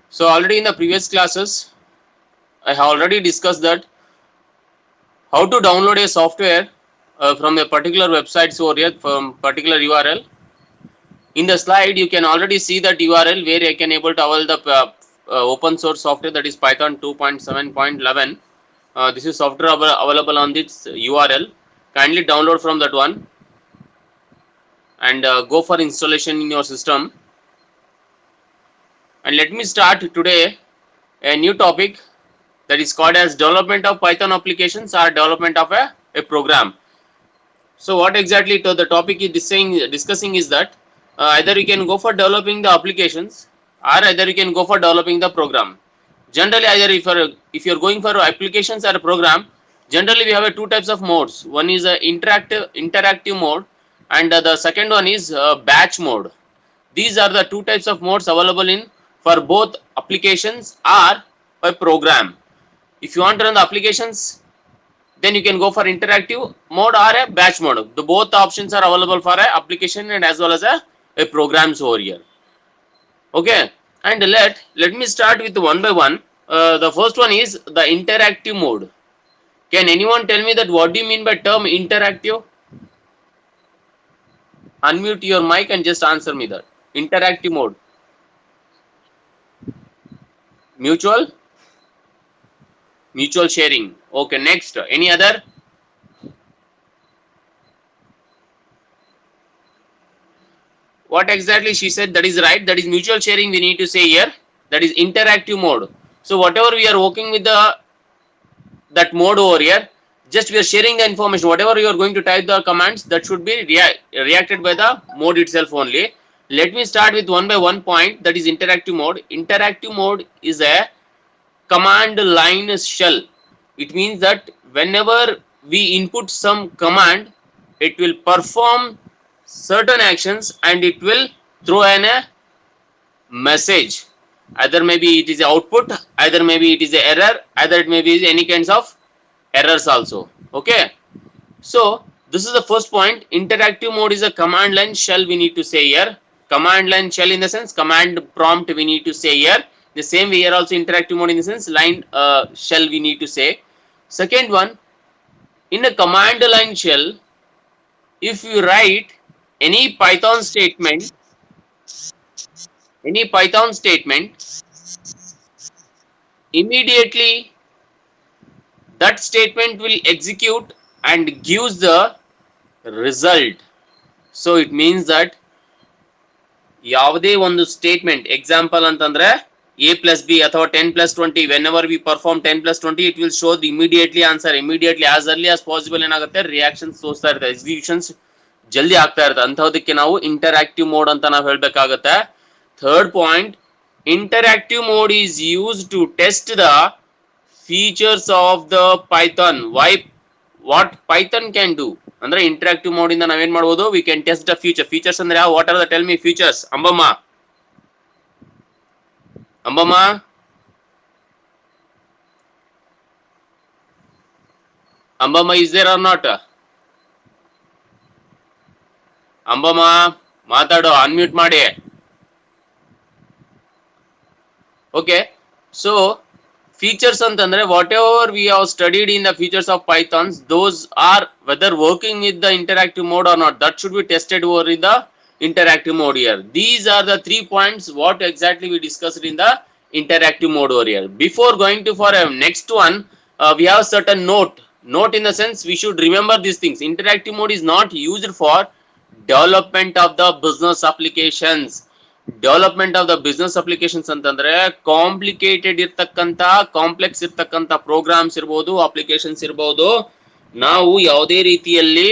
So already in the previous classes, I have already discussed that how to download a software from a particular website or from particular URL. In the slide, you can already see that URL where I can able to avail the open source software, that is Python 2.7.11. This is software available on this URL. Kindly download from that one and go for installation in your system. And let me start today a new topic that is called as development of Python applications or development of a program. So what exactly the topic is discussing is that either you can go for developing the applications or either you can go for developing the program. Generally, either if you're going for applications or a program, generally we have two types of modes. One is a interactive mode, and the second one is batch mode. These are the two types of modes available in for both applications or a program. If you want to run the applications, then you can go for interactive mode or a batch mode. The both options are available for a application and as well as a programs over here. Okay, and let me start with one by one. The first one is the interactive mode. Can anyone tell me that what do you mean by term interactive? Unmute your mic and just answer me that. Interactive mode. Mutual sharing. Okay, next. Any other? What exactly she said, that is right. That is mutual sharing we need to say here. That is interactive mode. So whatever we are working with that mode over here, just we are sharing the information. Whatever you are going to type the commands, that should be reacted by the mode itself only. Let me start with one by one point, that is interactive mode. Interactive mode is a command line shell. It means that whenever we input some command, it will perform certain actions and it will throw in a message. Either maybe it is output, either maybe it is a error, either it may be any kinds of errors also. Okay, so this is the first point. Interactive mode is a command line shell we need to say here. Command line shell in the sense command prompt we need to say here. The same way here also interactive mode in the sense line shell we need to say. Second one, in a command line shell, if you write any Python statement, immediately that statement will execute and gives the result. So it means that ಯಾವುದೇ ಒಂದು statement example ಅಂತಂದ್ರೆ a plus b ಅಥವಾ 10 plus 20, whenever we perform 10 plus 20 it will show the immediately answer, immediately as early as possible ಏನಾಗುತ್ತೆ reactions ತೋರಿಸ್ತಾ ಇರುತ್ತೆ, executions ಜಲ್ದಿ ಆಗ್ತಾ ಇರುತ್ತೆ. ಅಂತಹದಕ್ಕೆ ನಾವು ಇಂಟರಾಕ್ಟಿವ್ ಮೋಡ್ ಅಂತ ನಾವು ಹೇಳಬೇಕಾಗುತ್ತೆ. Third point, interactive mode is used to test the features of the Python. What Python can do ಅಂದ್ರೆ ಇಂಟರಾಕ್ಟಿವ್ ಮೋಡ್ ಇಂದ ನಾವೇನ್ ಮಾಡಬಹುದು, we can test the features ಅಂದ್ರೆ what are the, tell me features. Ambamma is there or not? Ambamma ಮಾತಾಡೋ, unmute ಮಾಡಿ. Okay, so features ಅಂತಂದ್ರೆ whatever we have studied in the features of Pythons, those are whether working with the interactive mode or not, that should be tested over in the interactive mode here. These are the 3 points what exactly we discussed in the interactive mode over here. Before going to for a next one, we have certain note in the sense we should remember these things. Interactive mode is not used for development of the business applications. Development of the business applications ಅಂತಂದ್ರೆ complicated ಇರ್ತಕ್ಕಂತ, complex ಇರ್ತಕ್ಕಂತ programmes ಇರಬಹುದು, applications ಇರಬಹುದು, ನಾವು ಯಾವುದೇ ರೀತಿಯಲ್ಲಿ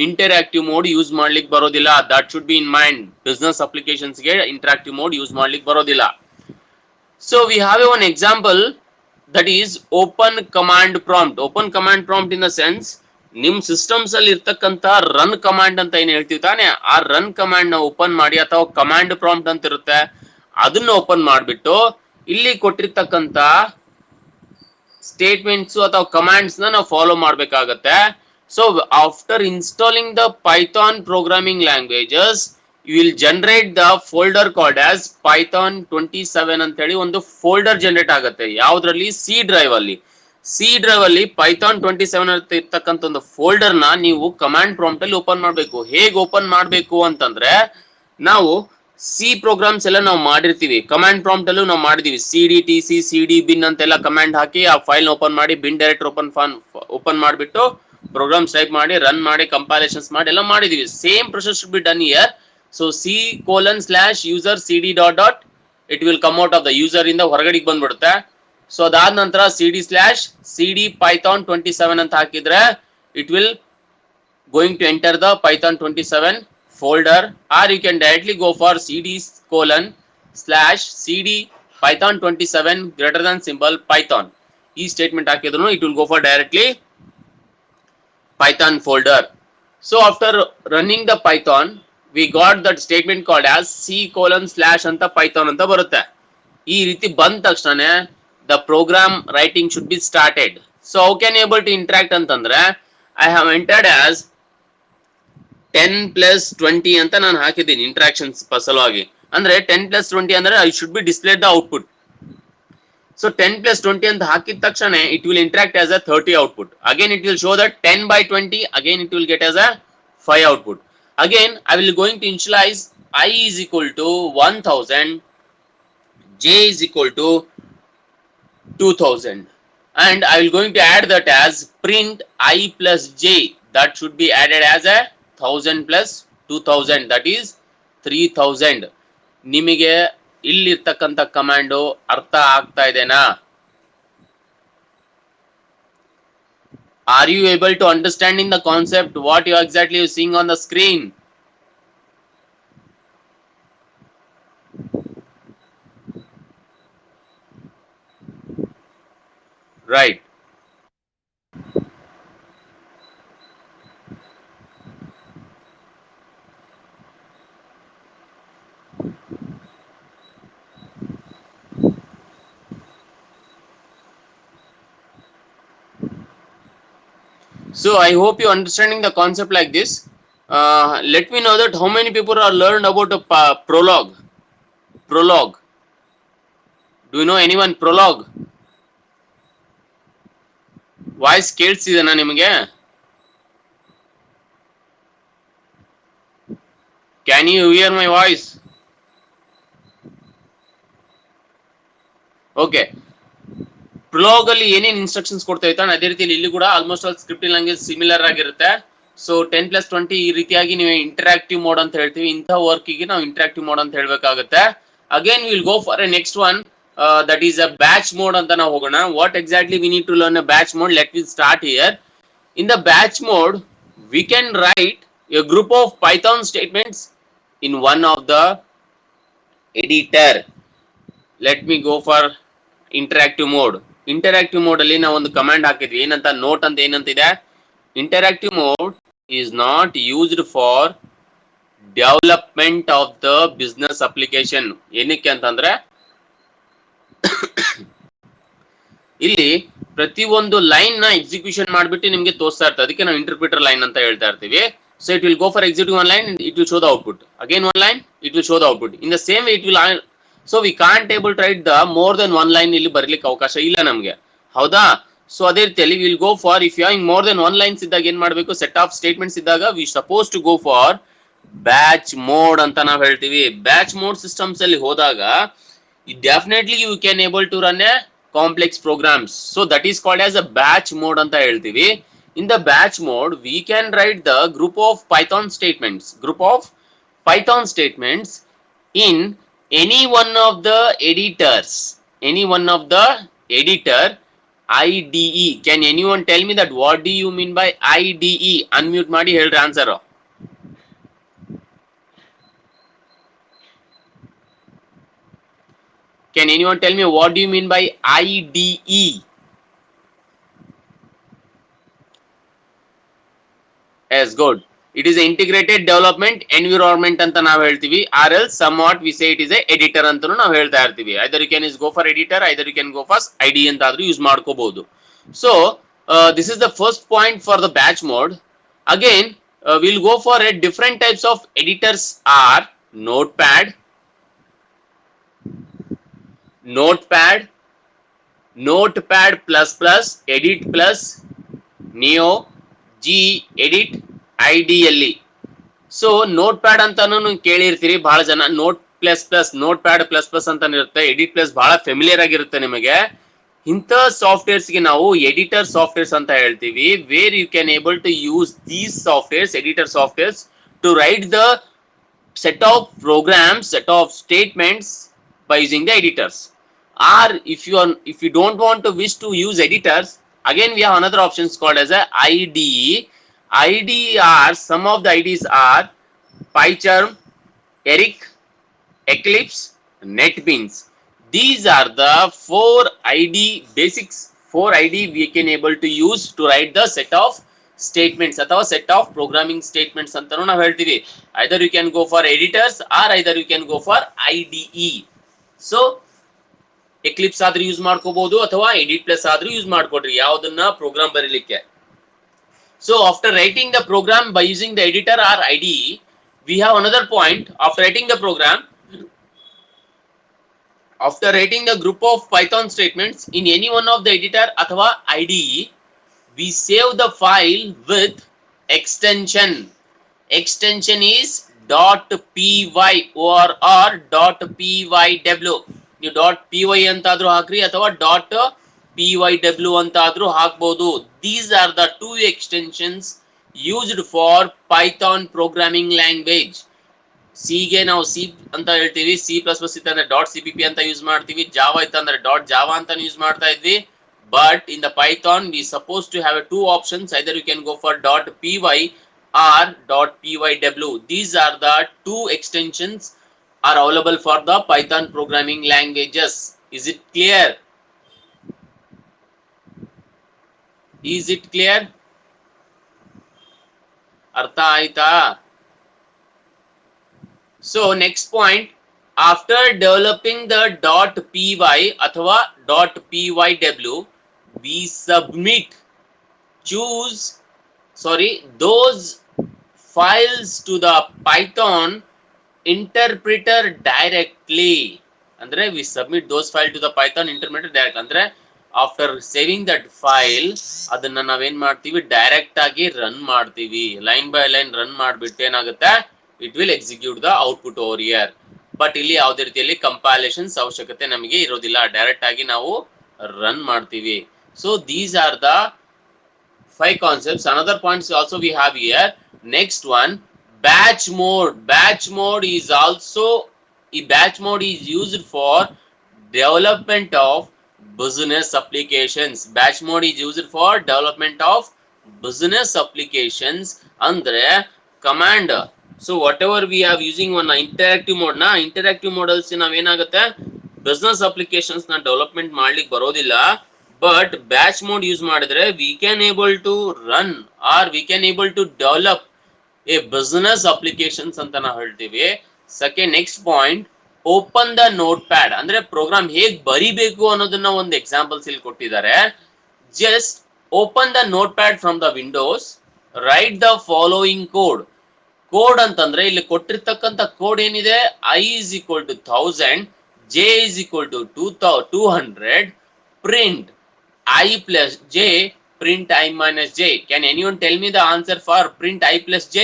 interactive mode use ಮಾಡ್ಲಿಕ್ಕೆ ಬರೋದಿಲ್ಲ. That should be in mind. Business applications ಗೆ ಇಂಟರಾಕ್ಟಿವ್ ಮೋಡ್ ಯೂಸ್ ಮಾಡ್ಲಿಕ್ಕೆ ಬರೋದಿಲ್ಲ. So we have one example that is open command prompt. Open command prompt in the sense ನಿಮ್ ಸಿಸ್ಟಮ್ಸ್ ಅಲ್ಲಿ ಇರ್ತಕ್ಕಂತ ರನ್ ಕಮಾಂಡ್ ಅಂತ ಏನ್ ಹೇಳ್ತೀವಿ ತಾನೆ, ಆ ರನ್ ಕಮಾಂಡ್ ನ ಓಪನ್ ಮಾಡಿ ಅಥವಾ ಕಮಾಂಡ್ ಪ್ರಾಂಪ್ಟ್ ಅಂತ ಇರುತ್ತೆ ಅದನ್ನ ಓಪನ್ ಮಾಡ್ಬಿಟ್ಟು ಇಲ್ಲಿ ಕೊಟ್ಟಿರ್ತಕ್ಕಂತ ಸ್ಟೇಟ್ಮೆಂಟ್ಸ್ ಅಥವಾ ಕಮಾಂಡ್ಸ್ ನ ನಾವು ಫಾಲೋ ಮಾಡ್ಬೇಕಾಗತ್ತೆ. So after installing the Python programming languages, you will generate the folder called as python 27 ಅಂತ ಹೇಳಿ ಒಂದು ಫೋಲ್ಡರ್ ಜನರೇಟ್ ಆಗುತ್ತೆ ಯಾವ್ದ್ರಲ್ಲಿ ಸಿ ಡ್ರೈವ್ ಅಲ್ಲಿ ಪೈಥಾನ್ 27 ಅಂತ ಇರ್ತಕ್ಕಂಥ ಒಂದು ಫೋಲ್ಡರ್ ನ ನೀವು ಕಮಾಂಡ್ ಪ್ರಾಂಪ್ಟ್ ಅಲ್ಲಿ ಓಪನ್ ಮಾಡಬೇಕು. ಹೇಗೆ ಓಪನ್ ಮಾಡಬೇಕು ಅಂತಂದ್ರೆ ನಾವು ಸಿ ಪ್ರೋಗ್ರಾಮ್ಸ್ ಎಲ್ಲ ನಾವು ಮಾಡಿರ್ತೀವಿ, ಕಮಾಂಡ್ ಪ್ರಾಂಪ್ಟ್ ಅಲ್ಲೂ ನಾವು ಮಾಡಿದೀವಿ, cd tc cd bin ಅಂತೆಲ್ಲ ಕಮಾಂಡ್ ಹಾಕಿ ಆ ಫೈಲ್ ಓಪನ್ ಮಾಡಿ ಬಿನ್ ಡೈರೆಕ್ಟರ್ ಓಪನ್ ಮಾಡಿಬಿಟ್ಟು ಪ್ರೋಗ್ರಾಮ್ಸ್ ಟೈಪ್ ಮಾಡಿ ರನ್ ಮಾಡಿ ಕಂಪೈಲೇಷನ್ಸ್ ಮಾಡಿ ಎಲ್ಲ ಮಾಡಿದೀವಿ. Same process should be done here. So c:/user cd dot dot it will come out of the user ಇಂದ ಹೊರಗಡೆಗೆ ಬಂದ್ಬಿಡುತ್ತೆ. ಸೊ ಅದಾದ ನಂತರ cd/cd python 27 ಅಂತ ಹಾಕಿದ್ರೆ it will going to enter the python 27 folder, or you can directly go for cd:/cd python 27 greater than symbol python. ಈ statement ಹಾಕಿದ್ರು it will go for directly python folder. So after running the python we got that statement called as c:/ ಅಂತ python ಅಂತ ಬರುತ್ತೆ. ಈ ರೀತಿ ಬಂದ ತಕ್ಷಣ the program writing should be started. So how can you able to interact ಅಂತಂದ್ರೆ I have entered as 10 + 20 ಅಂತ ನಾನು ಹಾಕಿದ್ದೀನಿ ಇಂಟ್ರಾಕ್ಷನ್ಸ್ ಸಲುವಾಗಿ. ಅಂದ್ರೆ 10 + 20 ಅಂದ್ರೆ I should be displayed the output. So 10 + 20 ಅಂತ ಹಾಕಿದ ತಕ್ಷಣ it will interact as a 30 output. Again it will show that 10/20, again it will get as a 5 output. Again I will going to initialize I is equal to 1000, j is equal to 2000, and I will going to add that as print I plus j, that should be added as a 1000 plus 2000, that is 3000. ನಿಮಗೆ ಇಲ್ಲಿರ್ತಕ್ಕಂಥ command ಅರ್ಥ ಆಗ್ತಾ ಇದೆನಾ? Are you able to understanding the concept what you exactly are seeing on the screen? Right. So I hope you understanding the concept like this. Let me know that how many people are learned about a prologue. Do you know anyone prologue? Voice ಕೇಳಿಸಿದೆನಾ ನಿಮಗೆ? Can you hear my voice? Okay. Prologue ಅಲ್ಲಿ ಏನೇನು instructions ಕೊಡ್ತಾ ಇರ್ತಾನೆ ಅದೇ ರೀತಿಯಲ್ಲಿ ಇಲ್ಲಿ ಕೂಡ almost all scripting language similar ಆಗಿರುತ್ತೆ. ಸೊ 10 + 20 ಈ ರೀತಿಯಾಗಿ ನೀವು ಇಂಟರಾಕ್ಟಿವ್ ಮೋಡ್ ಅಂತ ಹೇಳ್ತೀವಿ. ಇಂಥ ವರ್ಕಿಗೆ ನಾವು ಇಂಟರಾಕ್ಟಿವ್ ಮೋಡ್ ಅಂತ ಹೇಳಬೇಕಾಗುತ್ತೆ. Again will go for a next one, that is a batch mode ಅಂತ ನಾವು ಹೋಗೋಣ. What exactly we need to learn a batch mode? Let me start here. In the batch mode we can write a group of python statements in one of the editor. Let me go for interactive mode. Interactive mode ಅಲ್ಲಿ ನಾವು ಒಂದು command ಹಾಕಿದ್ವಿ, ಏನಂತ note ಅಂತ ಏನಂತಿದೆ, interactive mode is not used for development of the business application. ಏನಕ್ಕೆ ಅಂತಂದ್ರೆ ಇಲ್ಲಿ ಪ್ರತಿಯೊಂದು ಲೈನ್ ನ ಎಕ್ಸಿಕ್ಯೂಷನ್ ಮಾಡಿಬಿಟ್ಟು ನಿಮಗೆ ತೋರಿಸ್ತಾ ಇರ್ತದೆ, ಅದಕ್ಕೆ ನಾವು ಇಂಟರ್ಪ್ರಿಟರ್ ಲೈನ್ ಅಂತ ಹೇಳ್ತಾ ಇರ್ತೀವಿ. So it will go for executive one line, it will show the output. Again one line, it will show the output. In the same way it will, so we can't able to write the more than one line, ಇಲ್ಲಿ ಬರ್ಲಿಕ್ಕೆ ಅವಕಾಶ ಇಲ್ಲ ನಮಗೆ, ಹೌದಾ? So ಅದೇ ರೀತಿಯಲ್ಲಿ will go for, if you having more than one lines ಇದ್ದಾಗ ಏನ್ ಮಾಡಬೇಕು, ಸೆಟ್ ಆಫ್ ಸ್ಟೇಟ್ಮೆಂಟ್ಸ್ ಇದ್ದಾಗ we suppose to go for batch mode ಅಂತ ನಾವು ಹೇಳ್ತೀವಿ. ಬ್ಯಾಚ್ ಮೋಡ್ ಸಿಸ್ಟಮ್ಸ್ ಅಲ್ಲಿ ಹೋದಾಗ definitely you can able to run a complex programs. So that is called as a batch mode anta heltivi. In the batch mode we can write the group of python statements in any one of the editors, IDE. Can anyone tell me that what do you mean by IDE? Unmute ಮಾಡಿ ಹೇಳ್ರಿ answer. Can anyone tell me what do you mean by IDE? Yes, good. It is an integrated development environment ಅಂತ ನಾವು ಹೇಳ್ತೀವಿ, or else somewhat we say it is a editor ಅಂತನೂ ನಾವು ಹೇಳ್ತಾ ಇರ್ತೀವಿ. Either you can go for editor, either you can go for IDE ಅಂತ ಆದ್ರೂ use ಮಾಡ್ಕೋಬಹುದು. So this is the first point for the batch mode. Again we'll go for a different types of editors are notepad, notepad, notepad plus plus, edit plus, neo, g edit, IDLE. So note pad ಅಂತಾನು ಕೇಳಿರ್ತೀರಿ ಬಹಳ ಜನ. Note plus plus, note pad plus plus ಅಂತ ಇರುತ್ತೆ. Edit plus ಬಹಳ familiar ಆಗಿರುತ್ತೆ ನಿಮಗೆ. ಇಂಥ softwares ಗೆ ನಾವು ಎಡಿಟರ್ ಸಾಫ್ಟ್ವೇರ್ಸ್ ಅಂತ ಹೇಳ್ತೀವಿ. Where you can able to use these softwares, editor softwares, to write the set of programs, set of statements by using the editors. Or if you don't want to wish to use editors, again we have another options called as a IDE. IDE are, some of the IDEs are PyCharm, Eric, Eclipse, NetBeans. These are the 4 IDE basics, 4 IDE we can able to use to write the set of statements ಅಥವಾ set of programming statements ಅಂತಾನೂ ನಾವು ಹೇಳ್ತೀವಿ. Either you can go for editors or either you can go for IDE. So Eclipse ಆದ್ರೂ use ಮಾಡ್ಕೋಬಹುದು ಅಥವಾ Edit Plus ಆದ್ರೂ use ಮಾಡ್ಕೊಡ್ರಿ ಯಾವ್ದನ್ನ program ಬರೀಲಿಕ್ಕೆ. So after writing the program by using the editor or IDE, we have another point. After writing the program, after writing the group of Python statements in any one of the editor athava IDE, we save the file with extension. Extension is .py or .pyw. ನೀವು .py ಅಂತಾದ್ರೂ ಹಾಕ್ರಿ ಅಥವಾ .pyw ಅಂತಾದ್ರೂ ಹಾಕಬಹುದು. These are the 2 extensions used for Python programming language. C ಗೆ ನಾವು C ಅಂತ ಹೇಳ್ತೀವಿ, C plus plus ಇತ್ತಂದ್ರೆ .cpp ಅಂತ ಯೂಸ್ ಮಾಡ್ತೀವಿ, ಜಾವಾ ಇತ್ತಂದ್ರೆ .java ಅಂತ ಯೂಸ್ ಮಾಡ್ತಾ ಇದ್ವಿ. But in the Python, we supposed to have 2 options. Either you can go for .py or .pyw. These are the 2 extensions are available for the Python programming languages. Is it clear? Is it clear? Artha aita? So next point, after developing the .py athava .pyw, we submit, those files to the Python interpreter directly. Andre we submit those files to the Python interpreter direct. Andre after saving that file, adanna naven ಮಾಡ್ತೀವಿ, direct ಆಗಿ run ಮಾಡ್ತೀವಿ. Line by line run ಮಾಡಿಬಿಟ್ಟು ಏನಾಗುತ್ತೆ, it will execute the output over here. But ಇಲ್ಲಿ ಯಾವುದೇ ರೀತಿಯಲ್ಲಿ ಕಂಪೈಲೇಷನ್ಸ್ ಅವಶ್ಯಕತೆ ನಮಗೆ ಇರೋದಿಲ್ಲ, ಡೈರೆಕ್ಟ್ ಆಗಿ ನಾವು ರನ್ ಮಾಡ್ತೀವಿ. So these are the 5 concepts. Another points also we have here. Next one, batch mode. Batch mode is also, batch mode is used for development of business applications. Batch mode is used for development of business applications andre command. So whatever we are using on interactive mode na, interactive mode alsi nav enagutte business applications na development ಮಾಡ್ಲಿಕ್ಕೆ ಬರೋದಿಲ್ಲ. But batch mode use ಮಾಡಿದ್ರೆ we can able to run or we can able to develop a business applications ಅಂತ ನಾವು ಹೇಳ್ತೀವಿ. Second, next point, open the notepad. ಅಂದ್ರೆ program ಹೇಗೆ ಬರಿಬೇಕು ಅನ್ನೋದನ್ನ ಒಂದು ಎಕ್ಸಾಂಪಲ್ಸ್ ಇಲ್ಲಿ ಕೊಟ್ಟಿದ್ದಾರೆ. Just open the notepad from the windows, write the following code. Code ಅಂತಂದ್ರೆ ಇಲ್ಲಿ ಕೊಟ್ಟಿರ್ತಕ್ಕಂಥ ಕೋಡ್ ಏನಿದೆ, I is equal to 1000, J is equal to 200, print I plus J, print I minus J. Can anyone tell me the answer for print I plus J?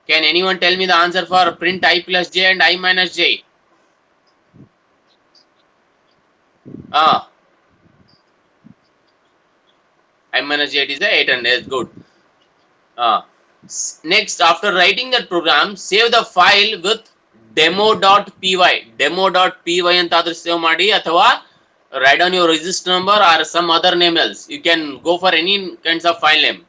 Can anyone tell me the answer for print I plus J and I minus J? I minus J is the 800. Good. Next, after writing that program, save the file with demo.py. Demo.py antadru save ಮಾಡಿ ಅಥವಾ write down your register number or some other name else. You can go for any kinds of file name.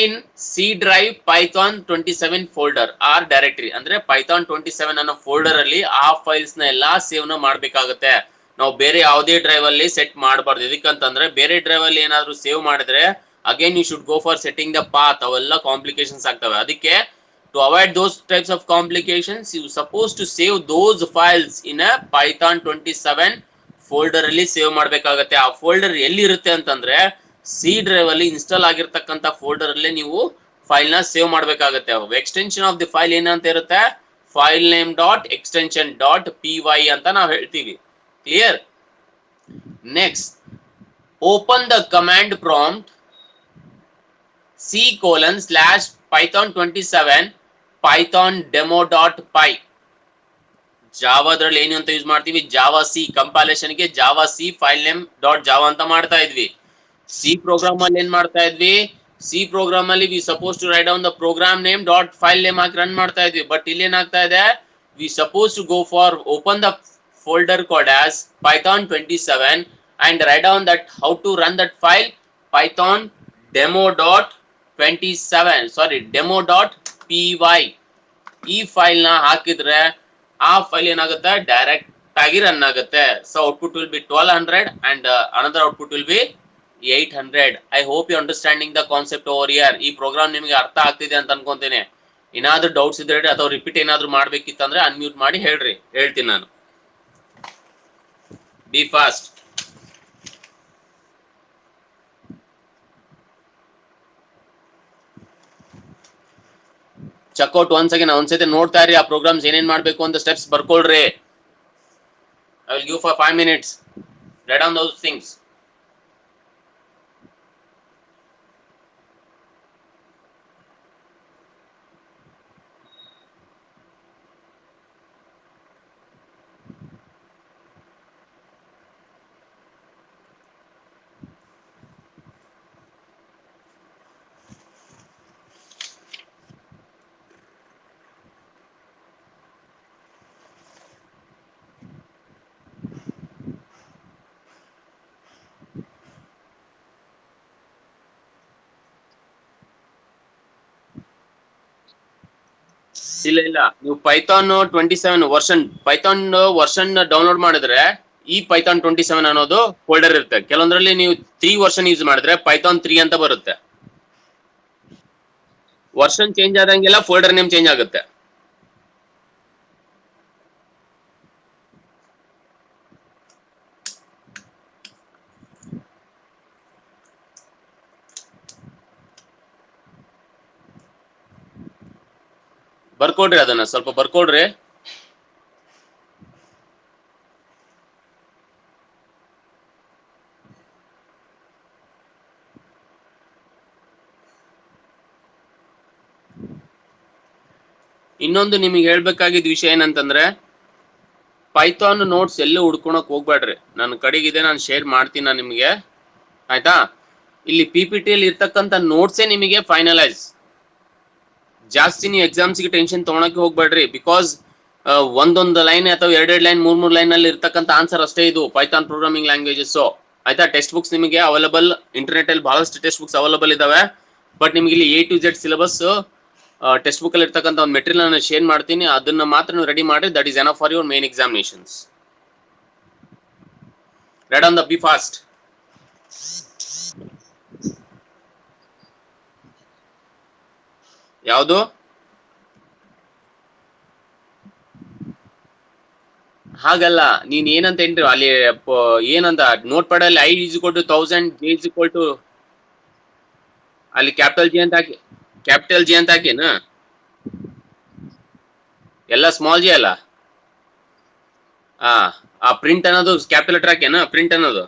In C drive Python 27 folder or directory. ಅಂದ್ರೆ Python 27 ಅನ್ನೋ folder ಅಲ್ಲಿ ಆ files ನ ಎಲ್ಲಾ save ನ ಮಾಡಬೇಕಾಗುತ್ತೆ. ನಾವು ಬೇರೆ ಯಾವುದೇ ಡ್ರೈವ್ ಅಲ್ಲಿ ಸೆಟ್ ಮಾಡಬಾರ್ದು. ಇದಕ್ಕಂತಂದ್ರೆ ಬೇರೆ ಡ್ರೈವ್ ಅಲ್ಲಿ ಏನಾದರೂ ಸೇವ್ ಮಾಡಿದ್ರೆ again you should go for setting the path. ಅವೆಲ್ಲ ಕಾಂಪ್ಲಿಕೇಶನ್ಸ್ ಆಗ್ತವೆ. ಅದಕ್ಕೆ to avoid those types of complications, you supposed to save those files in a Python 27 folder ಅಲ್ಲಿ ಸೇವ್ ಮಾಡಬೇಕಾಗುತ್ತೆ. ಆ ಫೋಲ್ಡರ್ ಎಲ್ಲಿ ಇರುತ್ತೆ ಅಂತಂದ್ರೆ ಸಿ ಡ್ರೈವ್ ಅಲ್ಲಿ ಇನ್ಸ್ಟಾಲ್ ಆಗಿರ್ತಕ್ಕಂಥ ಫೋಲ್ಡರ್ ಅಲ್ಲೇ ನೀವು ಫೈಲ್ ನ ಸೇವ್ ಮಾಡಬೇಕಾಗುತ್ತೆ. ಎಕ್ಸ್ಟೆನ್ಷನ್ ಆಫ್ ದಿ ಫೈಲ್ ಏನಂತ ಇರುತ್ತೆ, file name dot extension dot P Y ಅಂತ ನಾವು ಹೇಳ್ತೀವಿ. Clear? Next, open the command prompt C:/python27 python demo.py. ಜಾವಾದ್ರಲ್ಲಿ ಏನು ಅಂತ ಯೂಸ್ ಮಾಡ್ತೀವಿ, ಜಾವಾ ಸಿ ಕಂಪೈಲೇಷನ್ ಗೆ javac file name dot Java ಅಂತ ಮಾಡ್ತಾ ಇದ್ವಿ. ಸಿ ಪ್ರೋಗ್ರಾಮ್ ಅಲ್ಲಿ ಏನ್ ಮಾಡ್ತಾ ಇದ್ವಿ, ಸಿ ಪ್ರೋಗ್ರಾಮ್ ಅಲ್ಲಿ we suppose to write down the program name dot file name ಹಾಕಿ ರನ್ ಮಾಡ್ತಾ ಇದ್ವಿ. ಬಟ್ ಇಲ್ಲಿ ಏನಾಗ್ತಾ ಇದೆ, V suppose to go for open the folder called as python27 and write down that how to run that file python demo.py. ಈ file ನ ಹಾಕಿದ್ರೆ ಆ ಫೈಲ್ ಏನಾಗುತ್ತೆ, ಡೈರೆಕ್ಟ್ ಆಗಿ ರನ್ ಆಗುತ್ತೆ. So output will be 1200 and another output will be 800. I hope you understanding the concept over here. ಈ program ನಿಮಗೆ ಅರ್ಥ ಆಗ್ತಿದೆ ಅಂತ ಅನ್ಕೊಂತೇನೆ. ಏನಾದ್ರೂ ಡೌಟ್ಸ್ ಇದ್ರೆ ಅಥವಾ ರಿಪೀಟ್ ಏನಾದ್ರೂ ಮಾಡ್ಬೇಕಿತ್ತಂದ್ರೆ ಅನ್ಮ್ಯೂಟ್ ಮಾಡಿ ಹೇಳ್ತೀನಿ ನಾನು. Be fast. Check out once again. ಒಂದ್ಸತಿ ನೋಡ್ತಾ ಇರಿ, ಆ ಪ್ರೋಗ್ರಾಮ್ಸ್ ಏನೇನ್ ಮಾಡ್ಬೇಕು ಅಂತ ಸ್ಟೆಪ್ಸ್ ಬರ್ಕೊಳ್ರಿ. I will give for 5 minutes. Write down those things. ಇಲ್ಲ, ನೀವು ಪೈಥಾನ್ 27 ವರ್ಷನ್ ಡೌನ್ಲೋಡ್ ಮಾಡಿದ್ರೆ ಈ ಪೈಥಾನ್ 27 ಅನ್ನೋದು ಫೋಲ್ಡರ್ ಇರುತ್ತೆ. ಕೆಲವೊಂದ್ರಲ್ಲಿ ನೀವು 3 ವರ್ಷನ್ ಯೂಸ್ ಮಾಡಿದ್ರೆ ಪೈಥಾನ್ 3 ಅಂತ ಬರುತ್ತೆ. ವರ್ಷನ್ ಚೇಂಜ್ ಆದಂಗೆಲ್ಲ ಫೋಲ್ಡರ್ ನೇಮ್ ಚೇಂಜ್ ಆಗುತ್ತೆ. ಬರ್ಕೊಡ್ರಿ, ಅದನ್ನ ಸ್ವಲ್ಪ ಬರ್ಕೊಡ್ರಿ. ಇನ್ನೊಂದು ನಿಮಗೆ ಹೇಳ್ಬೇಕಾಗಿದ್ದ ವಿಷಯ ಏನಂತಂದ್ರೆ, ಪೈಥಾನ್ ನೋಟ್ಸ್ ಎಲ್ಲೂ ಹುಡ್ಕೊಳಕ್ ಹೋಗ್ಬೇಡ್ರಿ. ನನ್ನ ಕಡೆಗಿದೆ, ನಾನು ಶೇರ್ ಮಾಡ್ತೀನಿ ನಾನು ನಿಮಗೆ, ಆಯ್ತಾ? ಇಲ್ಲಿ PPT ಅಲ್ಲಿ ಇರ್ತಕ್ಕಂಥ ನೋಟ್ಸೇ ನಿಮಗೆ ಫೈನಲೈಸ್. ಜಾಸ್ತಿ ನೀವು ಎಕ್ಸಾಮ್ಸ್ಗೆ ಟೆನ್ಷನ್ ತಗೊಳಕ್ಕೆ ಹೋಗ್ಬೇಡ್ರಿ. ಬಿಕಾಸ್ ಒಂದೊಂದು ಲೈನ್ ಅಥವಾ ಎರಡೆರಡು ಲೈನ್, ಮೂರ್ ಲೈನ್ ಅಲ್ಲಿ ಇರ್ತಕ್ಕಂಥ ಆನ್ಸರ್ ಅಷ್ಟೇ ಇದು ಪೈಥಾನ್ ಪ್ರೋಗ್ರಾಮಿಂಗ್ ಲ್ಯಾಂಗ್ವೇಜಸ್. ಆಯ್ತಾ? ಟೆಕ್ಸ್ಟ್ ಬುಕ್ಸ್ ನಿಮಗೆ ಅವೈಲಬಲ್, ಇಂಟರ್ನೆಟ್ ಅಲ್ಲಿ ಬಹಳಷ್ಟು ಟೆಕ್ಸ್ಟ್ ಬುಕ್ಸ್ ಅವೈಲಬಲ್ ಇದಾವೆ. ಬಟ್ ನಿಮ್ಗೆ ಇಲ್ಲಿ A to Z syllabus text book ಅಲ್ಲಿ ಇರ್ತಕ್ಕಂಥ ಒಂದು ಮೆಟೀರಿಯಲ್ ನಾನು ಶೇರ್ ಮಾಡ್ತೀನಿ. ಅದನ್ನ ಮಾತ್ರ ನೀವು ರೆಡಿ ಮಾಡಿ. That is enough for your main examinations. Red on the B fast. ಯಾವುದು? ಹಾಗಲ್ಲ, ನೀನ್ ಏನಂತ ಎಂಟ್ರಿ ಅಲ್ಲಿ ಏನಂತ ನೋಟ್ ಪ್ಯಾಡ್ ಅಲ್ಲಿ I is equal to 1000, J is equal to ಅಲ್ಲಿ ಕ್ಯಾಪಿಟಲ್ J ಅಂತ ಹಾಕಿ, ಕ್ಯಾಪಿಟಲ್ J ಅಂತ ಹಾಕಿನ ಎಲ್ಲ ಸ್ಮಾಲ್ J ಅಲ್ಲ. ಆ ಪ್ರಿಂಟ್ ಅನ್ನೋದು ಕ್ಯಾಪಿಟಲ್ ಲೆಟರ್ ಹಾಕೇನ, ಪ್ರಿಂಟ್ ಅನ್ನೋದು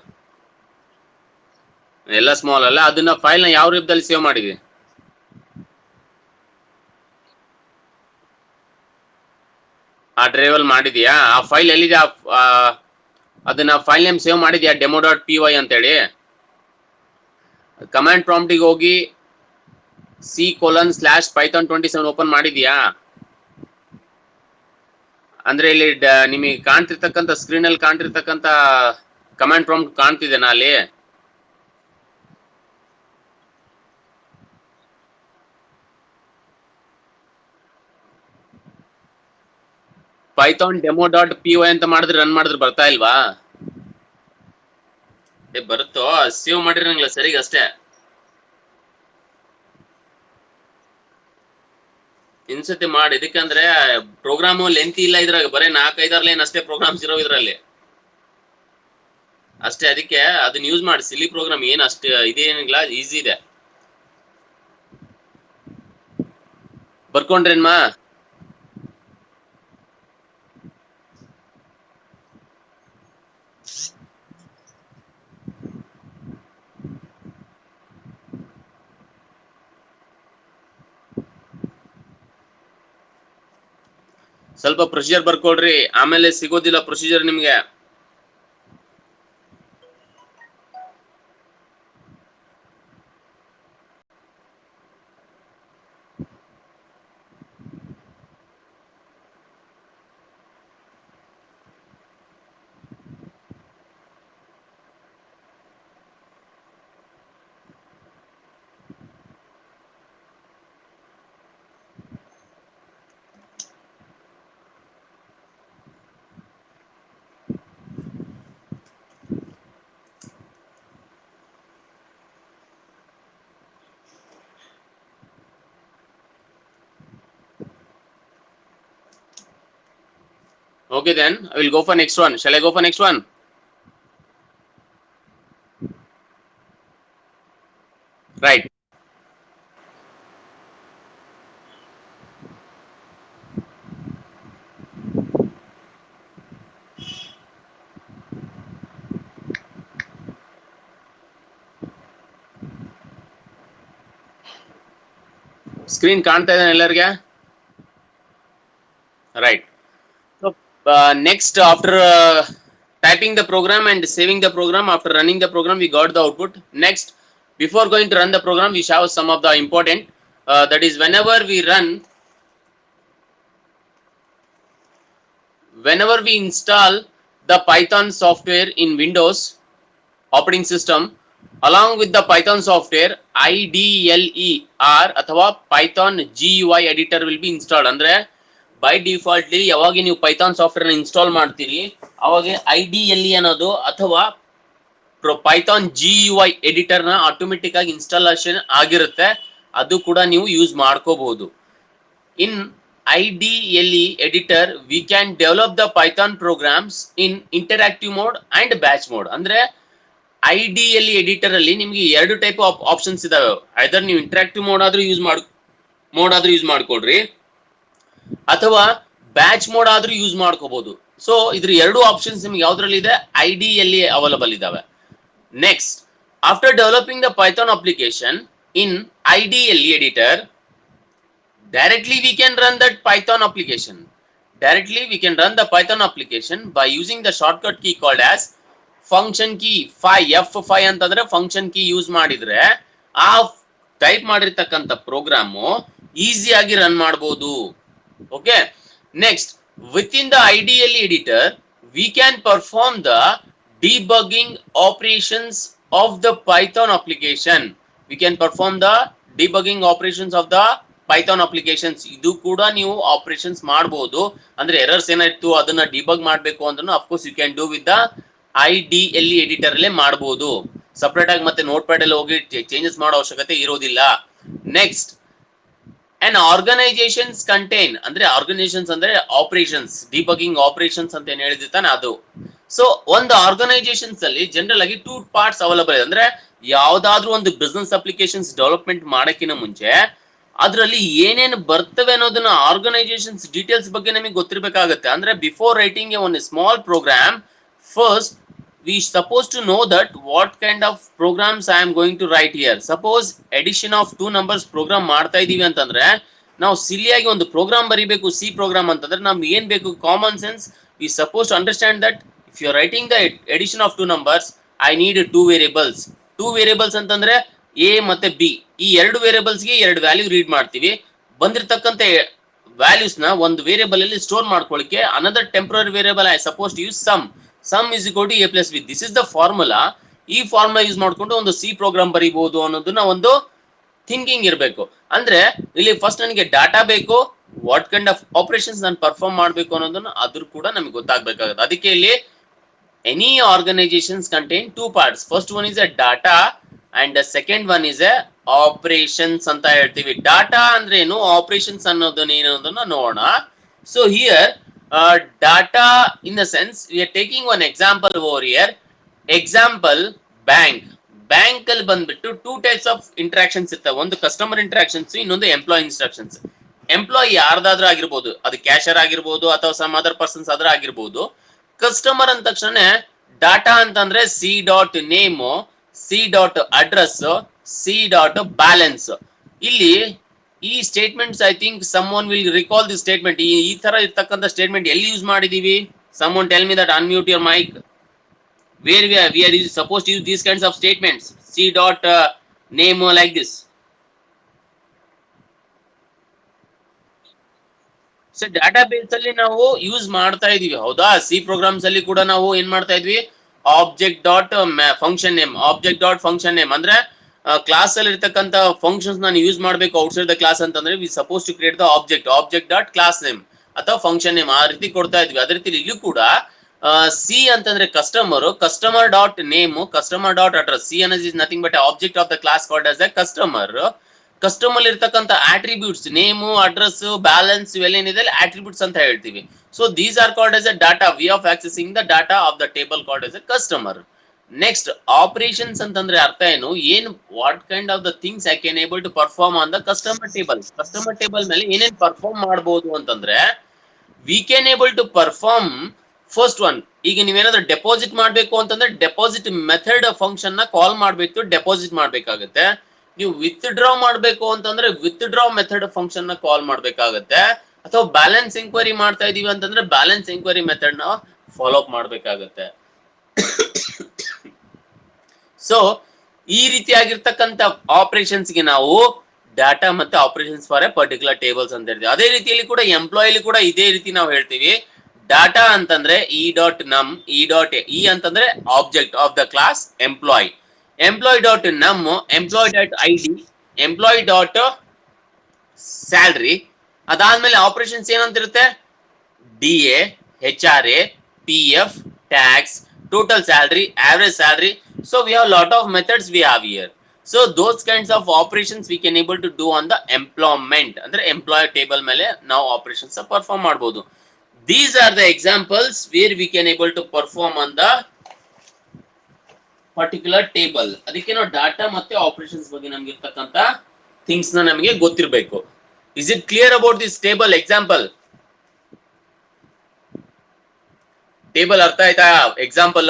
ಎಲ್ಲ ಸ್ಮಾಲ್ ಅಲ್ಲ. ಅದನ್ನ ಫೈಲ್ ನ ಯಾವ ರೂಪದಲ್ಲಿ ಸೇವ್ ಮಾಡಿದ್ವಿ? ಆ ಡ್ರೈವ್ ಅಲ್ಲಿ ಮಾಡಿದ್ಯಾ? ಆ ಫೈಲ್ ಎಲ್ಲಿದೆ? ಅದನ್ನ ಫೈಲ್ ನೇಮ್ ಸೇವ್ ಮಾಡಿದ್ಯಾ? demo.py ಅಂತೇಳಿ. ಕಮಾಂಡ್ ಪ್ರಾಂಪ್ಟಿಗೆ ಹೋಗಿ C:/python27 ಓಪನ್ ಮಾಡಿದ್ಯಾ? ಅಂದ್ರೆ ಇಲ್ಲಿ ನಿಮಗೆ ಕಾಣ್ತಿರ್ತಕ್ಕಂಥ ಸ್ಕ್ರೀನ್ ಅಲ್ಲಿ ಕಾಣ್ತಿರ್ತಕ್ಕಂಥ ಕಮಾಂಡ್ ಪ್ರಾಂಪ್ಟ್ ಕಾಣ್ತಿದೆನಾ ಅಲ್ಲಿ? ಪೈಥಾನ್ demo.py ಅಂತ ಮಾಡಿದ್ರೆ ರನ್ ಮಾಡಿದ್ರೆ ಬರ್ತಾ ಇಲ್ವಾ? ಬರುತ್ತೋ? ಸೇವ್ ಮಾಡಿರಂಗಿಲ್ಲ ಸರಿಗ ಅಷ್ಟೇ. ಇನ್ಸತಿ ಮಾಡಿ. ಇದಕ್ಕಂದ್ರೆ ಪ್ರೋಗ್ರಾಮು ಲೆಂತ್ ಇಲ್ಲ ಇದ್ರಾಗ, ಬರೀ 4-5 ಲೈನ್ ಅಷ್ಟೇ ಪ್ರೋಗ್ರಾಮ್ಸ್ ಇರೋ ಇದ್ರಲ್ಲಿ. ಅಷ್ಟೇ. ಅದಕ್ಕೆ ಅದನ್ನ ಯೂಸ್ ಮಾಡಿ. ಸಿಲಿ ಪ್ರೋಗ್ರಾಮ್ ಏನು ಅಷ್ಟು ಇದೇನಿಲ್ಲ, ಈಸಿ ಇದೆ. ಬರ್ಕೊಂಡ್ರೇನ್ಮಾ? ಸ್ವಲ್ಪ ಪ್ರೊಸೀಜರ್ ಬರ್ಕೊಳ್ರಿ, ಆಮೇಲೆ ಸಿಗೋದಿಲ್ಲ ಪ್ರೊಸೀಜರ್ ನಿಮ್ಗೆ. Okay, then I will go for next one. Shall I go for next one? Right. Screen ಕಾಣ್ತಾ ಇದೆ ಎಲ್ಲರಿಗೆ? Right. So next, after typing the program and saving the program, after running the program, we got the output. Next, before going to run the program, we show some of the important. That is, whenever we install the Python software in Windows operating system, along with the Python software, IDLER ಅಥವಾ Python GUI editor will be installed. ಅಂದ್ರೆ by ಡಿಫಾಲ್ಟ್ಲಿ ಯಾವಾಗ ನೀವು Python software install ಮಾಡ್ತೀರಿ ಅವಾಗ IDLE ಅನ್ನೋದು ಅಥವಾ Python GUI editor ನ automatic ಆಗಿ ಇನ್ಸ್ಟಾಲೇಷನ್ ಆಗಿರುತ್ತೆ. ಅದು ಕೂಡ ನೀವು ಯೂಸ್ ಮಾಡ್ಕೋಬಹುದು. ಇನ್ IDLE editor we can develop the Python programs in interactive mode and batch mode. ಅಂದ್ರೆ IDLE ಎಡಿಟರ್ ಅಲ್ಲಿ ನಿಮ್ಗೆ ಎರಡು ಟೈಪ್ ಆಫ್ ಆಪ್ಷನ್ಸ್ ಇದಾವೆ. ಐದರ್ ನೀವು ಇಂಟರಾಕ್ಟಿವ್ ಮೋಡ್ ಆದ್ರೂ ಯೂಸ್ ಮಾಡ್ಕೊಳ್ರಿ, ಅಥವಾ ಬ್ಯಾಚ್ ಮೋಡ್ ಆದ್ರೂ ಯೂಸ್ ಮಾಡ್ಕೋಬಹುದು. ಸೊ ಇದ್ರ ಎರಡು ಆಪ್ಷನ್ಸ್ ನಿಮ್ಗೆ ಯಾವ್ದ್ರಲ್ಲಿ ಇದೆ? IDLE ಅವೈಲಬಲ್ ಇದಾವೆ. Next, after developing the Python application in IDLE editor, directly we can run that Python application. Directly we can run the Python application by using the shortcut key called as function key. F5 ಅಂತಂದ್ರೆ function key use ಮಾಡಿದ್ರೆ ಆ type ಮಾಡಿರ್ತಕ್ಕಂಥ program easy ಆಗಿ run ಮಾಡಬಹುದು. Okay, next, within the IDLE editor we can perform the debugging operations of the Python application. We can perform the debugging operations of the Python applications. ಇದು ಕೂಡ ನೀವು operations ಮಾಡಬಹುದು. ಅಂದ್ರೆ errors ಏನಾಯ್ತು ಅದನ್ನ debug ಮಾಡಬೇಕು ಅಂದ್ರೂ of course you can do with the IDLE editor ಅಲ್ಲೇ ಮಾಡಬಹುದು. ಸಪರೇಟ್ ಆಗಿ ಮತ್ತೆ ನೋಟ್ ಪ್ಯಾಡ್ ಅಲ್ಲಿ ಹೋಗಿ ಚೇಂಜಸ್ ಮಾಡೋ ಅವಶ್ಯಕತೆ ಇರೋದಿಲ್ಲ. ನೆಕ್ಸ್ಟ್, an organizations contain, ಅಂದ್ರೆ ಆರ್ಗನೈಸೇಷನ್ಸ್ ಅಂದ್ರೆ ಆಪರೇಷನ್ಸ್, ಡಿಬಗಿಂಗ್ ಆಪರೇಷನ್ಸ್ ಅಂತ ಏನ್ ಹೇಳಿದಿರ್ತಾನೆ ಅದು. ಸೊ ಒಂದು ಆರ್ಗನೈಸೇಷನ್ಸ್ ಅಲ್ಲಿ ಜನರಲ್ ಆಗಿ ಟೂ ಪಾರ್ಟ್ಸ್ ಅವೈಲಬಲ್ ಇದೆ. ಅಂದ್ರೆ ಯಾವ್ದಾದ್ರು ಒಂದು ಬಿಸ್ನೆಸ್ ಅಪ್ಲಿಕೇಶನ್ಸ್ ಡೆವಲಪ್ಮೆಂಟ್ ಮಾಡಕ್ಕಿಂತ ಮುಂಚೆ ಅದರಲ್ಲಿ ಏನೇನು ಬರ್ತವೆ ಅನ್ನೋದನ್ನ ಆರ್ಗನೈಸೇಷನ್ಸ್ ಡೀಟೇಲ್ಸ್ ಬಗ್ಗೆ ನಮಗೆ ಗೊತ್ತಿರಬೇಕಾಗುತ್ತೆ. ಅಂದ್ರೆ before writing one small program, first we supposed to know that what kind of programs I am going to write here. Suppose addition of two numbers program ಮಾಡ್ತಾ ಇದೀವಿ ಅಂತಂದ್ರೆ ನಾವು ಸಿಲಿಯಾಗಿ ಒಂದು ಪ್ರೋಗ್ರಾಮ್ ಬರಿಬೇಕು, ಸಿ ಪ್ರೋಗ್ರಾಮ್ ಅಂತಂದ್ರೆ ನಮ್ಗೆ ಏನ್ ಬೇಕು? Common sense. we supposed to understand that if you are writing the addition of two numbers, I need two variables ಅಂತಂದ್ರೆ A ಮತ್ತೆ B, ಈ ಎರಡು ವೇರಿಯೇಬಲ್ಸ್ ಗೆ ಎರಡು ವ್ಯಾಲ್ಯೂ ರೀಡ್ ಮಾಡ್ತೀವಿ. ಬಂದಿರತಕ್ಕಂತ ವ್ಯಾಲ್ಯೂಸ್ ನ ಒಂದು ವೇರಿಯೇಬಲ್ ಅಲ್ಲಿ ಸ್ಟೋರ್ ಮಾಡ್ಕೊಳ್ಳಿಕ್ಕೆ another temporary variable I supposed to use sum is equal to A plus B. This is the formula. ಈ ಫಾರ್ಮುಲಾ ಯೂಸ್ ಮಾಡ್ಕೊಂಡು ಒಂದು ಸಿ ಪ್ರೋಗ್ರಾಮ್ ಬರೀಬಹುದು ಅನ್ನೋದನ್ನ ಒಂದು ಥಿಂಕಿಂಗ್ ಇರಬೇಕು. ಅಂದ್ರೆ ಇಲ್ಲಿ ಫಸ್ಟ್ ನನಗೆ ಡಾಟಾ ಬೇಕು, ವಾಟ್ ಕೈಂಡ್ ಆಫ್ ಆಪರೇಷನ್ಸ್ ನಾನು ಪರ್ಫಾರ್ಮ್ ಮಾಡಬೇಕು ಅನ್ನೋದನ್ನ ಅದ್ರ ಕೂಡ ನಮಗೆ ಗೊತ್ತಾಗಬೇಕಾಗುತ್ತೆ. ಅದಕ್ಕೆ ಇಲ್ಲಿ any organisations contain two parts. First one is A data and the second one is A operations ಅಂತ ಹೇಳ್ತೀವಿ. ಡಾಟಾ ಅಂದ್ರೆ ಏನು, ಆಪರೇಷನ್ಸ್ ಅನ್ನೋದನ್ನ ಏನೋದನ್ನ ನೋಡೋಣ. So here data, in the sense we are taking one example over here. Example bank. Bank ಅಲ್ಲಿ ಬಂದ್ಬಿಟ್ಟು two types of interactions ಇರ್ತವೆ. ಒಂದು ಕಸ್ಟಮರ್ ಇಂಟ್ರಾಕ್ಷನ್ಸ್, ಇನ್ನೊಂದು ಎಂಪ್ಲಾಯ್ ಇನ್ಸ್ಟ್ರಕ್ಷನ್ಸ್. ಎಂಪ್ಲಾಯ್ ಯಾರ್ದಾದ್ರೂ ಆಗಿರ್ಬೋದು, ಅದು ಕ್ಯಾಶರ್ ಆಗಿರ್ಬೋದು ಅಥವಾ ಸಮ್ ಅದರ್ ಪರ್ಸನ್ಸ್ ಆದ್ರೂ ಆಗಿರ್ಬೋದು. ಕಸ್ಟಮರ್ ಅಂದ ತಕ್ಷಣ ಡಾಟಾ ಅಂತಂದ್ರೆ C dot name, C dot address, C dot balance. ಇಲ್ಲಿ ಈ statements, I think someone will recall the statement. ಈ ತರ ಇರ್ತಕ್ಕಂಥ ಸ್ಟೇಟ್ಮೆಂಟ್ ಎಲ್ಲಿ ಯೂಸ್ ಮಾಡಿದೀವಿ? Someone tell me that, unmute your mic. Where we are supposed to use these kinds of statements, c dot name like this. So database ಅಲ್ಲಿ ನಾವು use ಮಾಡ್ತಾ ಇದೀವಿ, ಹೌದಾ? ಸಿ ಪ್ರೋಗ್ರಾಮ್ಸ್ ಅಲ್ಲಿ ಕೂಡ ನಾವು ಏನ್ ಮಾಡ್ತಾ ಇದ್ವಿ? Object dot function name, object dot function name ಅಂದ್ರೆ ಕ್ಲಾಸ್ ಅಲ್ಲಿ ಇರ್ತಕ್ಕಂಥ ಫಂಕ್ಷನ್ಸ್ ನಾನು ಯೂಸ್ ಮಾಡಬೇಕು ಔಟ್ಸೈಡ್ ದ ಕ್ಲಾಸ್ ಅಂತಂದ್ರೆ we suppose to create the object dot class name ಅಥವಾ ಫಂಕ್ಷನ್ ನೇಮ್, ಆ ರೀತಿ ಕೊಡ್ತಾ ಇದ್ವಿ. ಅದೇ ರೀತಿ ಇಲ್ಲೂ ಕೂಡ ಸಿ ಅಂತಂದ್ರೆ customer dot name, customer dot address. C ಅನ್ನೋದು is nothing but object of the class called as a customer. Customer ಇರ್ತಕ್ಕಂಥ ಆಟ್ರಿಬ್ಯೂಟ್ಸ್, ನೇಮು, ಅಡ್ರೆಸ್, ಬ್ಯಾಲೆನ್ಸ್ ಇವೆಲ್ಲ ಏನಿದೆ ಆಟ್ರಿಬ್ಯೂಟ್ಸ್ ಅಂತ ಹೇಳ್ತೀವಿ. So these are called as a data, we of accessing the data of the table called as a customer. Next operations ಅಂತಂದ್ರೆ ಅರ್ಥ ಏನು? What kind of the things I can able to perform on the customer table. Customer table ಮೇಲೆ ಏನೇನ್ perform ಮಾಡಬಹುದು ಅಂತಂದ್ರೆ we can able to perform first one. ಈಗ ನೀವೇನಾದ್ರೂ deposit ಮಾಡ್ಬೇಕು ಅಂತಂದ್ರೆ ಡೆಪಾಸಿಟ್ ಮೆಥಡ್ ಫಂಕ್ಷನ್ ನ ಕಾಲ್ ಮಾಡ್ಬೇಕು, ಡೆಪಾಸಿಟ್ ಮಾಡ್ಬೇಕಾಗತ್ತೆ. ನೀವು ವಿತ್ ಡ್ರಾ ಮಾಡ್ಬೇಕು ಅಂತಂದ್ರೆ ವಿತ್ ಡ್ರಾ ಮೆಥಡ್ ಫಂಕ್ಷನ್ ನ ಕಾಲ್ ಮಾಡ್ಬೇಕಾಗತ್ತೆ. ಅಥವಾ ಬ್ಯಾಲೆನ್ಸ್ ಎಂಕ್ವೈರಿ ಮಾಡ್ತಾ ಇದೀವಿ ಅಂತಂದ್ರೆ ಬ್ಯಾಲೆನ್ಸ್ ಎಂಕ್ವೈರಿ ಮೆಥಡ್ ನ ಫಾಲೋ ಅಪ್ ಮಾಡ್ಬೇಕಾಗತ್ತೆ. ಸೊ ಈ ರೀತಿಯಾಗಿರ್ತಕ್ಕಂಥ ಆಪರೇಷನ್ಸ್ ಗೆ ನಾವು ಡಾಟಾ ಮತ್ತೆ operations for A particular tables ಅಂತ ಹೇಳ್ತೀವಿ. ಅದೇ ರೀತಿಯಲ್ಲಿ ಕೂಡ ಎಂಪ್ಲಾಯಿ ಕೂಡ ಇದೇ ರೀತಿ ನಾವು ಹೇಳ್ತೀವಿ. ಡಾಟಾ ಅಂತಂದ್ರೆ E dot num, E dot E ಅಂತಂದ್ರೆ object of the class employee, employee dot num, employee dot I D, employee dot salary. ಅದಾದ್ಮೇಲೆ ಆಪರೇಷನ್ಸ್ ಏನಂತಿರುತ್ತೆ? D A, H R A, P F, tax, total salary, average salary. So we have lot of methods we have here. So those kinds of operations we can able to do on the employment, ಅಂದ್ರೆ employee table ಮೇಲೆ ನಾವು operations perform ಮಾಡಬಹುದು. These are the examples where we can able to perform on the particular table. ಅದಕ್ಕೆ ನಾವು data ಮತ್ತೆ operations ಬಗ್ಗೆ ನಮಗೆ ಇರ್ತಕ್ಕಂತ ಥಿಂಗ್ಸ್ ನ ನಮಗೆ ಗೊತ್ತಿರಬೇಕು. Is it clear about this table example? Table ಅರ್ಥ ಆಯ್ತಾ? Example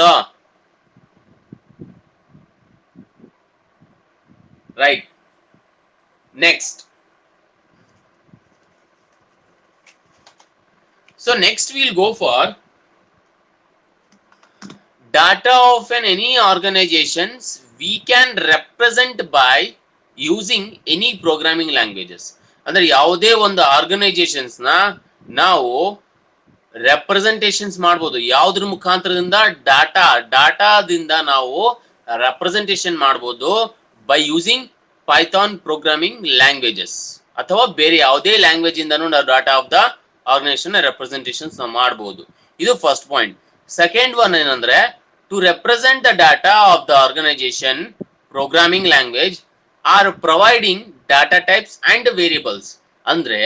right. Next, so next we'll go for data of any organizations we can represent by using any programming languages. ಅಂದ್ರೆ ಯಾವುದೇ ಒಂದು ಆರ್ಗನೈಸೇಷನ್ಸ್ ನ ನಾವು ರೆಪ್ರೆಸೆಂಟೇಷನ್ಸ್ ಮಾಡಬಹುದು. ಯಾವುದ್ರ ಮುಖಾಂತರದಿಂದ? ಡಾಟಾದಿಂದ ನಾವು ರೆಪ್ರೆಸೆಂಟೇಷನ್ ಮಾಡಬಹುದು by using Python programming languages, ಅಥವಾ ಬೇರೆ ಯಾವುದೇ ಲ್ಯಾಂಗ್ವೇಜ್ ಇಂದನೂ ನಾವು data of the organisation representations ಮಾಡಬಹುದು. ಇದು ಫಸ್ಟ್ ಪಾಯಿಂಟ್. ಸೆಕೆಂಡ್ ಒನ್ ಏನಂದ್ರೆ to represent the data of the organisation programming language are providing data types and variables. ಅಂದ್ರೆ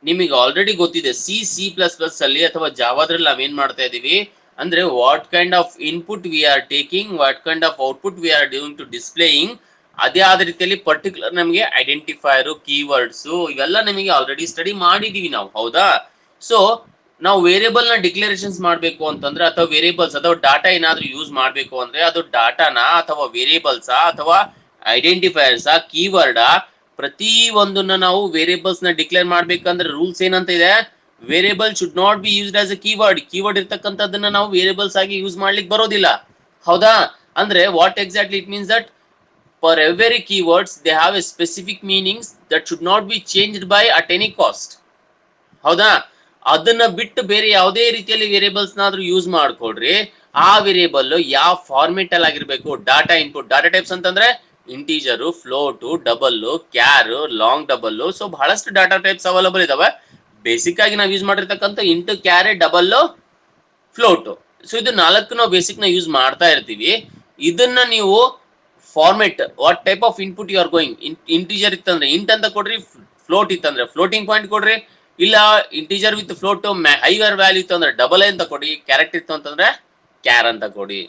ನಿಮಗೆ ಆಲ್ರೆಡಿ ಗೊತ್ತಿದೆ ಸಿ ಪ್ಲಸ್ ಪ್ಲಸ್ ಅಲ್ಲಿ ಅಥವಾ ಜಾವಾದ್ರಲ್ಲಿ ನಾವೇನ್ ಮಾಡ್ತಾ ಇದೀವಿ ಅಂದ್ರೆ what kind of input we are taking, what kind of output we are doing to displaying. ಅದೇ ಆದ ರೀತಿಯಲ್ಲಿ ಪರ್ಟಿಕ್ಯುಲರ್ ನಮಗೆ ಐಡೆಂಟಿಫೈರ್, ಕೀವರ್ಡ್ಸ್ ಇವೆಲ್ಲ ನಮಗೆ ಆಲ್ರೆಡಿ ಸ್ಟಡಿ ಮಾಡಿದೀವಿ ನಾವು, ಹೌದಾ? ಸೊ ನಾವು ವೇರಿಯಬಲ್ ನ ಡಿಕ್ಲರೇಷನ್ಸ್ ಮಾಡಬೇಕು ಅಂತಂದ್ರೆ ಅಥವಾ ವೇರಿಯಬಲ್ಸ್ ಅಥವಾ ಡಾಟಾ ಏನಾದ್ರೂ ಯೂಸ್ ಮಾಡಬೇಕು ಅಂದ್ರೆ ಅದು ಡಾಟಾನ ಅಥವಾ ವೇರಿಯಬಲ್ಸ್ ಅಥವಾ ಐಡೆಂಟಿಫೈರ್ಸ್ ಕೀವರ್ಡ್ ಪ್ರತಿ ಒಂದನ್ನ ನಾವು ವೇರಿಯಬಲ್ಸ್ ನ ಡಿಕ್ಲೇರ್ ಮಾಡ್ಬೇಕಂದ್ರೆ ರೂಲ್ಸ್ ಏನಂತ ಇದೆ? Variable should not be used as a keyword. Keyword ಇರ್ತಕ್ಕಂಥದ್ದನ್ನ ನಾವು ವೇರಿಯಬಲ್ಸ್ ಆಗಿ ಯೂಸ್ ಮಾಡ್ಲಿಕ್ಕೆ ಬರೋದಿಲ್ಲ, ಹೌದಾ? ಅಂದ್ರೆ what exactly it means that for every keywords they have a specific meanings that should not be changed by at any cost, ಹೌದಾ? ಅದನ್ನ ಬಿಟ್ಟು ಬೇರೆ ಯಾವುದೇ ರೀತಿಯಲ್ಲಿ ವೇರಿಯಬಲ್ಸ್ ನಾದ್ರೂ ಯೂಸ್ ಮಾಡ್ಕೊಳ್ರಿ, ಆ ವೇರಿಯಬಲ್ ಯಾವ ಫಾರ್ಮೆಟ್ ಅಲ್ಲಿ ಆಗಿರ್ಬೇಕು. ಡಾಟಾ ಇನ್ಪುಟ್, ಡಾಟಾ ಟೈಪ್ಸ್ ಅಂತಂದ್ರೆ integer, float, double, char, long double. So ಬಹಳಷ್ಟು ಡಾಟಾ ಟೈಪ್ಸ್ ಅವೈಲಬಲ್ ಇದಾವೆ. ಬೇಸಿಕ್ ಆಗಿ ನಾವು ಯೂಸ್ ಮಾಡಿರ್ತಕ್ಕಂಥ int, char, double, float. So ಇದು ನಾಲ್ಕು ನಾವು ಬೇಸಿಕ್ ನ ಯೂಸ್ ಮಾಡ್ತಾ ಇರ್ತೀವಿ. ಇದನ್ನ ನೀವು format, what type of input you are going, integer ಇತ್ತಂದ್ರೆ ಇಂಟ್ ಅಂತ ಕೊಡ್ರಿ, ಫ್ಲೋಟ್ ಇತ್ತಂದ್ರೆ ಫ್ಲೋಟಿಂಗ್ ಪಾಯಿಂಟ್ ಕೊಡ್ರಿ, ಇಲ್ಲ integer with float higher value ಇತ್ತು ಅಂದ್ರೆ ಡಬಲ್ ಅಂತ ಕೊಡಿ, ಕ್ಯಾರೆಕ್ಟರ್ ಇತ್ತು ಅಂತಂದ್ರೆ ಕ್ಯಾರ್ ಅಂತ ಕೊಡಿ.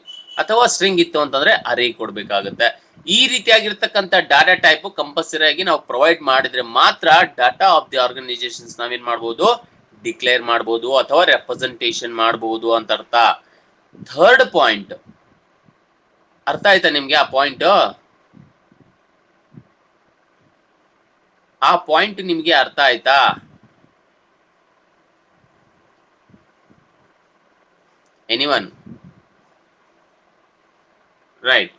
ಅಥವಾ ಸ್ಟ್ರಿಂಗ್ ಇತ್ತು ಅಂತಂದ್ರೆ ಅರೇ ಕೊಡ್ಬೇಕಾಗುತ್ತೆ. ಈ ರೀತಿಯಾಗಿರ್ತಕ್ಕಂಥ ಡಾಟಾ ಟೈಪ್ ಕಂಪಲ್ಸರಿ ಆಗಿ ನಾವು ಪ್ರೊವೈಡ್ ಮಾಡಿದ್ರೆ ಮಾತ್ರ ಡಾಟಾ ಆಫ್ ದಿ ಆರ್ಗನೈಸೇಷನ್ಸ್ ನಾವೇನ್ ಮಾಡ್ಬೋದು, ಡಿಕ್ಲೇರ್ ಮಾಡ್ಬೋದು ಅಥವಾ ರೆಪ್ರೆಸೆಂಟೇಷನ್ ಮಾಡ್ಬೋದು ಅಂತ ಅರ್ಥ. ಥರ್ಡ್ ಪಾಯಿಂಟ್ ಅರ್ಥ ಆಯ್ತಾ ನಿಮ್ಗೆ? ಆ ಪಾಯಿಂಟ್ ನಿಮ್ಗೆ ಅರ್ಥ ಆಯ್ತಾ? Anyone? Right.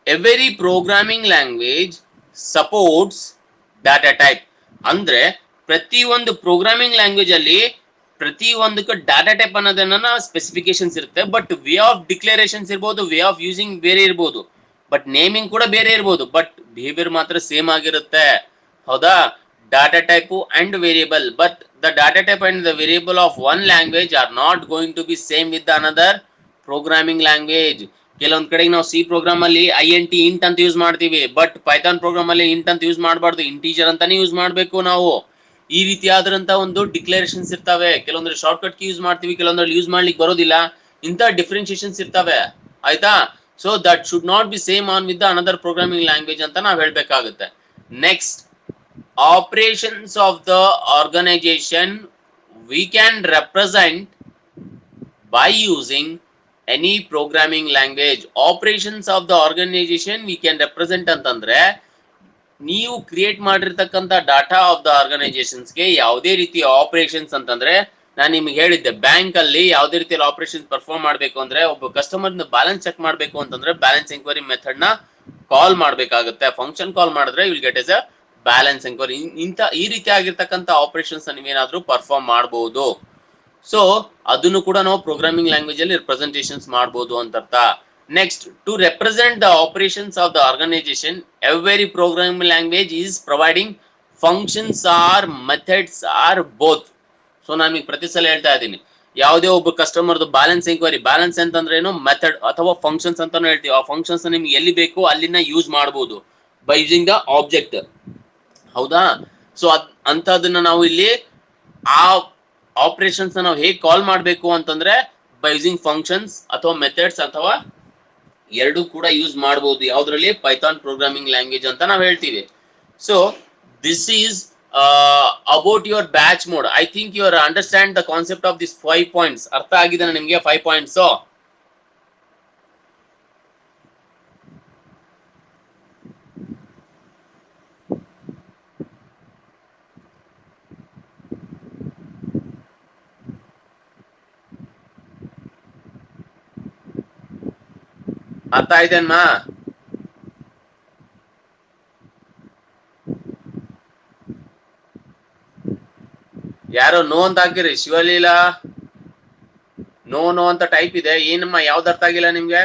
Every programming language supports data type. ಅಂದ್ರೆ ಪ್ರತಿ ಒಂದು ಪ್ರೋಗ್ರಾಮಿಂಗ್ ಲ್ಯಾಂಗ್ವೇಜ್ ಅಲ್ಲಿ ಪ್ರತಿ ಒಂದಕ್ಕೆ ಡಾಟಾ ಟೈಪ್ ಅನ್ನೋದನ್ನ ಸ್ಪೆಸಿಫಿಕೇಶನ್ಸ್ ಇರುತ್ತೆ. ಬಟ್ ವೇ ಆಫ್ ಡಿಕ್ಲರೇಷನ್ಸ್ ಇರ್ಬೋದು, ವೇ ಆಫ್ ಯೂಸಿಂಗ್ ಬೇರೆ ಇರ್ಬೋದು, ಬಟ್ ನೇಮಿಂಗ್ ಕೂಡ ಬೇರೆ ಇರ್ಬೋದು, ಬಟ್ ಬಿಹೇವಿಯರ್ ಮಾತ್ರ ಸೇಮ್ ಆಗಿರುತ್ತೆ. ಹೌದಾ? Data type and variable, but the data type and the variable of one language are not going to be same with another programming language. ಕೆಲವೊಂದ್ ಕಡೆಗೆ ನಾವು ಸಿ ಪ್ರೋಗ್ರಾಮ್ ಅಲ್ಲಿ ಇಂಟ್ ಅಂತ ಯೂಸ್ ಮಾಡ್ತೀವಿ, but Python program ಅಲ್ಲಿ int ಅಂತ use ಮಾಡಬಾರ್ದು, integer ಅಂತಾನೆ ಯೂಸ್ ಮಾಡಬೇಕು ನಾವು. ಈ ರೀತಿಯಾದಂತ ಒಂದು ಡಿಕ್ಲರೇಷನ್ಸ್ ಇರ್ತವೆ. ಕೆಲವೊಂದ್ರೆ ಶಾರ್ಟ್ ಕಟ್ ಯೂಸ್ ಮಾಡ್ತೀವಿ, ಕೆಲವೊಂದ್ರಲ್ಲಿ ಯೂಸ್ ಮಾಡ್ಲಿಕ್ಕೆ ಬರೋದಿಲ್ಲ. ಇಂತ ಡಿಫ್ರೆನ್ಸಿಯೇಷನ್ಸ್ ಇರ್ತವೆ. ಆಯ್ತಾ? So that should not be same on with another programming language ಅಂತ ನಾವ್ ಹೇಳ್ಬೇಕಾಗುತ್ತೆ. Next, operations of the organization we can represent by using any programming language. Operations of the organization we can represent ಅಂತಂದ್ರೆ ನೀವು create ಮಾಡಿರ್ತಕ್ಕಂಥ data of the ಆರ್ಗನೈಸೇಷನ್ಸ್ಗೆ ಯಾವುದೇ ರೀತಿಯ operations ಅಂತಂದ್ರೆ, ನಾನು ನಿಮ್ಗೆ ಹೇಳಿದ್ದೆ ಬ್ಯಾಂಕ್ ಅಲ್ಲಿ ಯಾವುದೇ ರೀತಿಯಲ್ಲಿ ಆಪರೇಷನ್ ಪರ್ಫಾರ್ಮ್ ಮಾಡಬೇಕು ಅಂದ್ರೆ, ಒಬ್ಬ ಕಸ್ಟಮರ್ ಬ್ಯಾಲೆನ್ಸ್ ಚೆಕ್ ಮಾಡಬೇಕು ಅಂತಂದ್ರೆ ಬ್ಯಾಲೆನ್ಸ್ ಎಂಕ್ವೈರಿ ಮೆಥಡ್ ನ ಕಾಲ್ ಮಾಡಬೇಕಾಗುತ್ತೆ. ಫಂಕ್ಷನ್ ಕಾಲ್ ಮಾಡಿದ್ರೆ will get as a balance enquiry. ಈ ರೀತಿ ಆಗಿರ್ತಕ್ಕಂಥ ಆಪರೇಷನ್ಸ್ ನೀವೇನಾದ್ರೂ ಪರ್ಫಾರ್ಮ್ ಮಾಡಬಹುದು. ಸೊ ಅದನ್ನು ಕೂಡ ನಾವು ಪ್ರೋಗ್ರಾಮಿಂಗ್ ಲ್ಯಾಂಗ್ವೇಜ್ ಅಲ್ಲಿ ರಿಪ್ರೆಸೆಂಟೇಷನ್ಸ್ ಮಾಡಬಹುದು ಅಂತ ಅರ್ಥ. Next, to represent the operations of the organisation every programming language is providing functions or methods or both. So ನಾನು ಪ್ರತಿ ಸಲ ಹೇಳ್ತಾ ಇದ್ದೀನಿ, ಯಾವುದೇ ಒಬ್ಬ ಕಸ್ಟಮರ್ದು ಬ್ಯಾಲೆನ್ಸ್ ಎಂಕ್ವೈರಿ, ಬ್ಯಾಲೆನ್ಸ್ ಅಂತಂದ್ರೆ ಏನು, ಮೆಥಡ್ ಅಥವಾ ಫಂಕ್ಷನ್ಸ್ ಅಂತಾನು ಹೇಳ್ತೀವಿ. ಆ ಫಂಕ್ಷನ್ಸ್ ನಿಮ್ಗೆ ಎಲ್ಲಿ ಬೇಕು ಅಲ್ಲಿನ ಯೂಸ್ ಮಾಡಬಹುದು ಬೈ ಯೂಸಿಂಗ್ ದ ಆಬ್ಜೆಕ್ಟ್. ಹೌದಾ? ಸೊ ಅಂತದನ್ನ ನಾವು ಇಲ್ಲಿ ಆ ಆಪರೇಷನ್ಸ್ ನಾವು ಹೇಗೆ ಕಾಲ್ ಮಾಡಬೇಕು ಅಂತಂದ್ರೆ ಬೈ ಯೂಸಿಂಗ್ ಫಂಕ್ಷನ್ಸ್ ಅಥವಾ ಮೆಥಡ್ಸ್ ಅಥವಾ ಎರಡು ಕೂಡ ಯೂಸ್ ಮಾಡಬಹುದು. ಯಾವ್ದ್ರಲ್ಲಿ? ಪೈಥಾನ್ ಪ್ರೋಗ್ರಾಮಿಂಗ್ ಲ್ಯಾಂಗ್ವೇಜ್ ಅಂತ ನಾವು ಹೇಳ್ತೀವಿ. So this is about your batch mode. I think you are understand the concept of this 5 points. ಅರ್ಥ ಆಗಿದೆ ನಿಮ್ಗೆ 5 ಪಾಯಿಂಟ್ಸ್? ಅರ್ಥ ಆಯ್ತೇನ್ಮಾ? ಯಾರೋ ನೋ ಅಂತ ಹಾಕಿರಿ. ಶಿವಲೀಲಾ ನೋ ಅಂತ ಟೈಪ್ ಇದೆ. ಏನಮ್ಮ ಯಾವ್ದು ಅರ್ಥ ಆಗಿಲ್ಲ ನಿಮ್ಗೆ?